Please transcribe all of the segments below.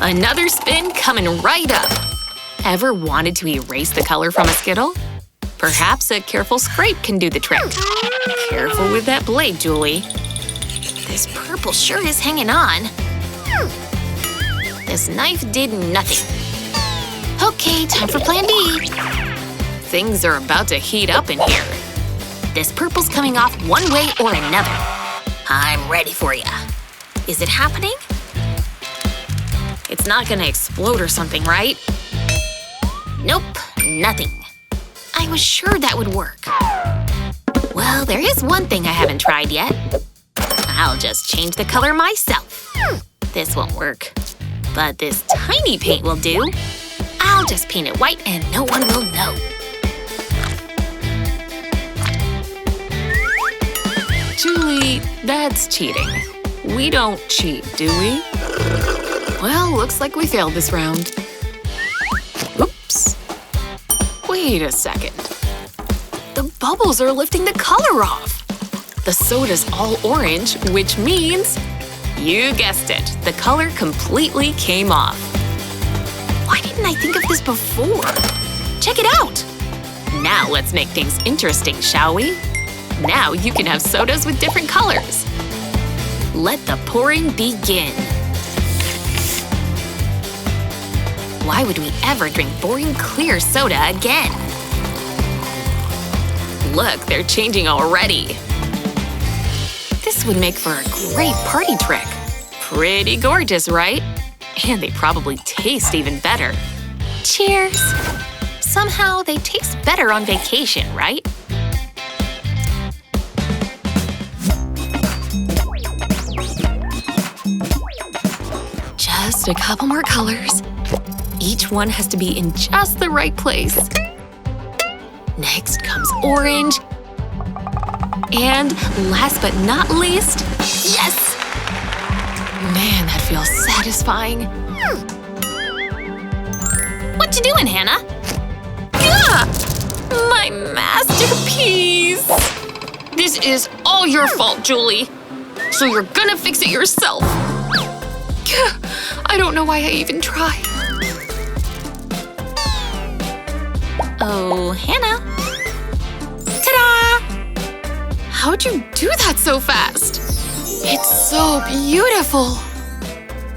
Another spin coming right up. Ever wanted to erase the color from a Skittle? Perhaps a careful scrape can do the trick. Careful with that blade, Julie. This purple sure is hanging on. This knife did nothing. Okay, time for plan B. Things are about to heat up in here. This purple's coming off one way or another. I'm ready for ya. Is it happening? It's not gonna explode or something, right? Nope, nothing. I was sure that would work. Well, there is one thing I haven't tried yet. I'll just change the color myself. This won't work. But this tiny paint will do. I'll just paint it white and no one will know. Julie, that's cheating. We don't cheat, do we? Well, looks like we failed this round. Oops. Wait a second. The bubbles are lifting the color off. The soda's all orange, which means… you guessed it, the color completely came off. Why didn't I think of this before? Check it out! Now let's make things interesting, shall we? Now you can have sodas with different colors. Let the pouring begin. Why would we ever drink boring clear soda again? Look, they're changing already. This would make for a great party trick. Pretty gorgeous, right? And they probably taste even better. Cheers! Somehow they taste better on vacation, right? Just a couple more colors. Each one has to be in just the right place. Next comes orange. And last but not least, yes! Man, that feels satisfying. What you doing, Hannah? Gah! My masterpiece! This is all your fault, Julie. So you're gonna fix it yourself. Gah! I don't know why I even tried. Oh, Hannah. Ta-da! How'd you do that so fast? It's so beautiful.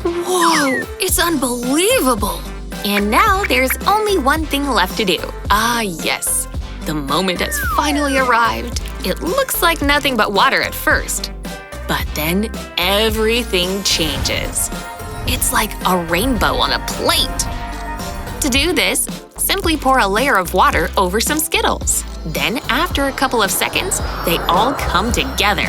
Whoa, it's unbelievable. And now there's only one thing left to do. Ah, yes. The moment has finally arrived. It looks like nothing but water at first. But then everything changes. It's like a rainbow on a plate. To do this, simply pour a layer of water over some Skittles. Then, after a couple of seconds, they all come together.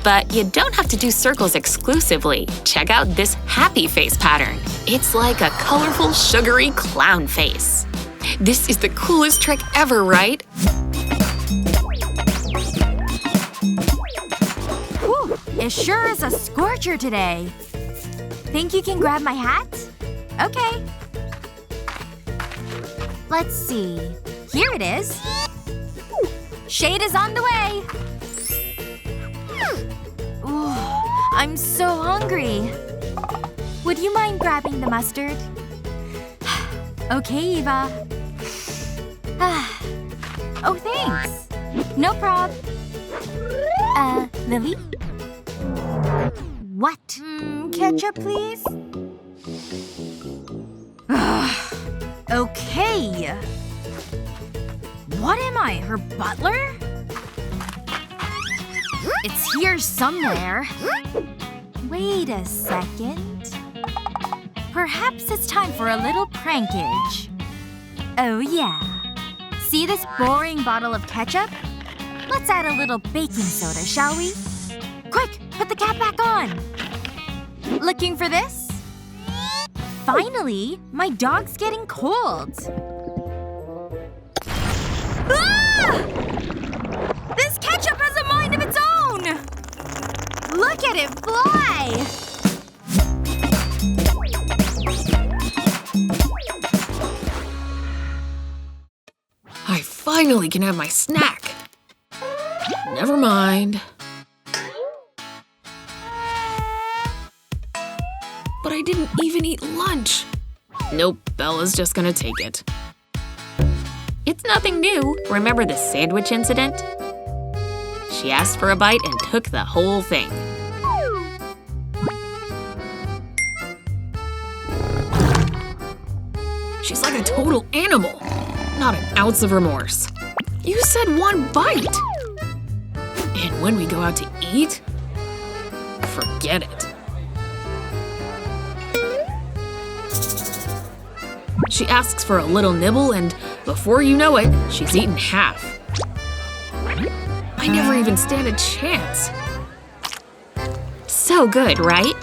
But you don't have to do circles exclusively. Check out this happy face pattern. It's like a colorful, sugary clown face. This is the coolest trick ever, right? Whew, it sure is a scorcher today. Think you can grab my hat? Okay. Let's see. Here it is. Shade is on the way. Ooh, I'm so hungry. Would you mind grabbing the mustard? Okay, Eva. Oh, thanks. No prob. Lily? What? Ketchup, please? Okay. What am I, her butler? It's here somewhere. Wait a second. Perhaps it's time for a little prankage. Oh yeah. See this boring bottle of ketchup? Let's add a little baking soda, shall we? Quick, put the cap back on. Looking for this? Finally, my dog's getting cold. Ah! This ketchup has a mind of its own! Look at it fly! I finally can have my snack. Never mind. But I didn't even eat lunch. Nope, Bella's just gonna take it. It's nothing new. Remember the sandwich incident? She asked for a bite and took the whole thing. She's like a total animal. Not an ounce of remorse. You said one bite. And when we go out to eat, forget it. She asks for a little nibble and before you know it, she's eaten half. I never even stand a chance. So good, right?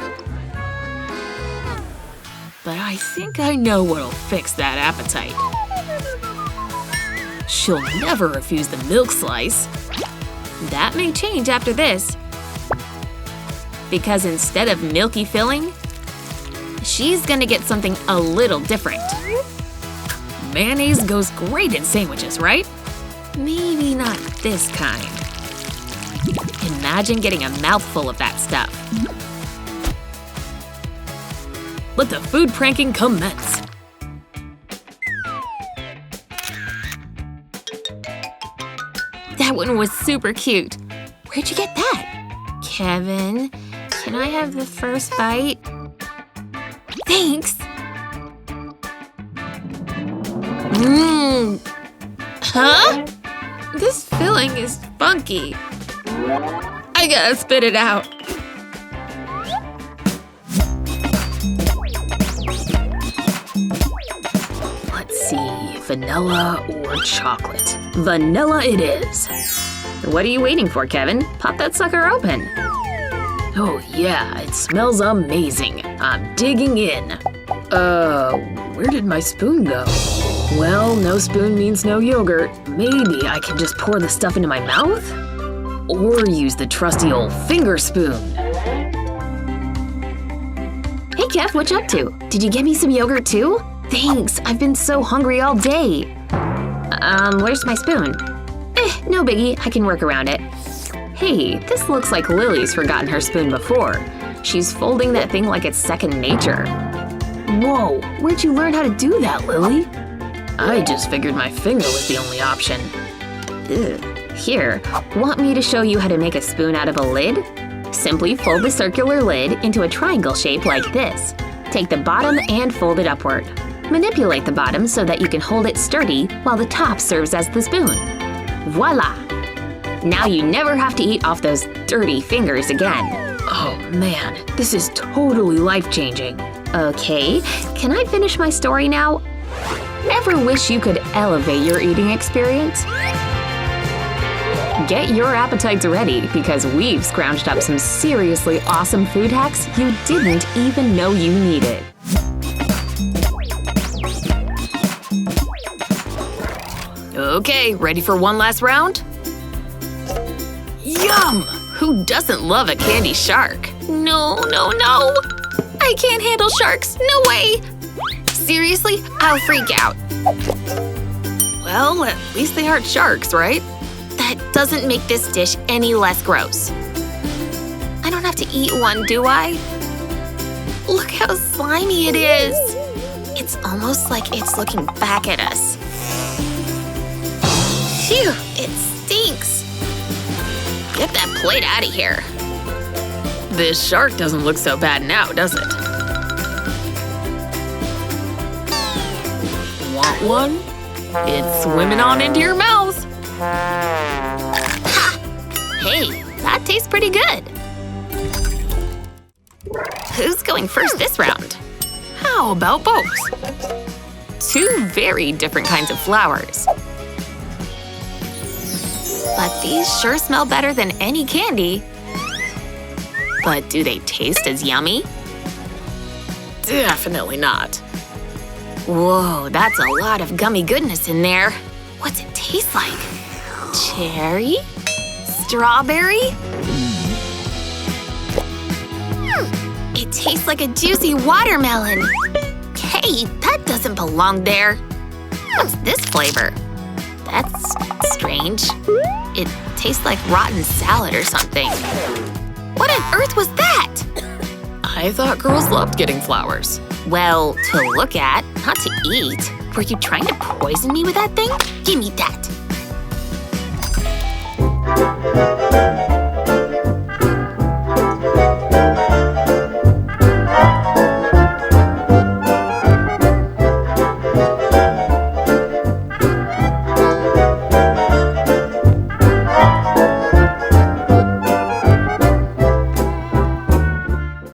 But I think I know what'll fix that appetite. She'll never refuse the milk slice. That may change after this. Because instead of milky filling, she's gonna get something a little different. Mayonnaise goes great in sandwiches, right? Maybe not this kind. Imagine getting a mouthful of that stuff. Let the food pranking commence. That one was super cute. Where'd you get that? Kevin, can I have the first bite? Thanks! Mmm! Huh? This filling is funky. I gotta spit it out. Let's see, vanilla or chocolate? Vanilla it is. What are you waiting for, Kevin? Pop that sucker open. Oh yeah, it smells amazing. I'm digging in. Where did my spoon go? Well, no spoon means no yogurt. Maybe I can just pour the stuff into my mouth? Or use the trusty old finger spoon. Hey Kev, what you up to? Did you get me some yogurt too? Thanks, I've been so hungry all day. Where's my spoon? No biggie, I can work around it. Hey, this looks like Lily's forgotten her spoon before. She's folding that thing like it's second nature. Whoa, where'd you learn how to do that, Lily? I just figured my finger was the only option. Ugh. Here, want me to show you how to make a spoon out of a lid? Simply fold the circular lid into a triangle shape like this. Take the bottom and fold it upward. Manipulate the bottom so that you can hold it sturdy while the top serves as the spoon. Voila! Now you never have to eat off those dirty fingers again. Oh man, this is totally life-changing. Okay, can I finish my story now? Ever wish you could elevate your eating experience? Get your appetites ready because we've scrounged up some seriously awesome food hacks you didn't even know you needed. Okay, ready for one last round? Yum! Who doesn't love a candy shark? No, no, no! I can't handle sharks, no way! Seriously, I'll freak out. Well, at least they aren't sharks, right? That doesn't make this dish any less gross. I don't have to eat one, do I? Look how slimy it is! It's almost like it's looking back at us. Phew, it stinks! Get that plate out of here. This shark doesn't look so bad now, does it? Want one? It's swimming on into your mouth. Ha! Hey, that tastes pretty good. Who's going first this round? How about both? Two very different kinds of flowers. But these sure smell better than any candy. But do they taste as yummy? Definitely not. Whoa, that's a lot of gummy goodness in there. What's it taste like? Cherry? Strawberry? It tastes like a juicy watermelon. Hey, that doesn't belong there. What's this flavor? That's strange. It tastes like rotten salad or something. What on earth was that? I thought girls loved getting flowers. Well, to look at, not to eat. Were you trying to poison me with that thing? Give me that.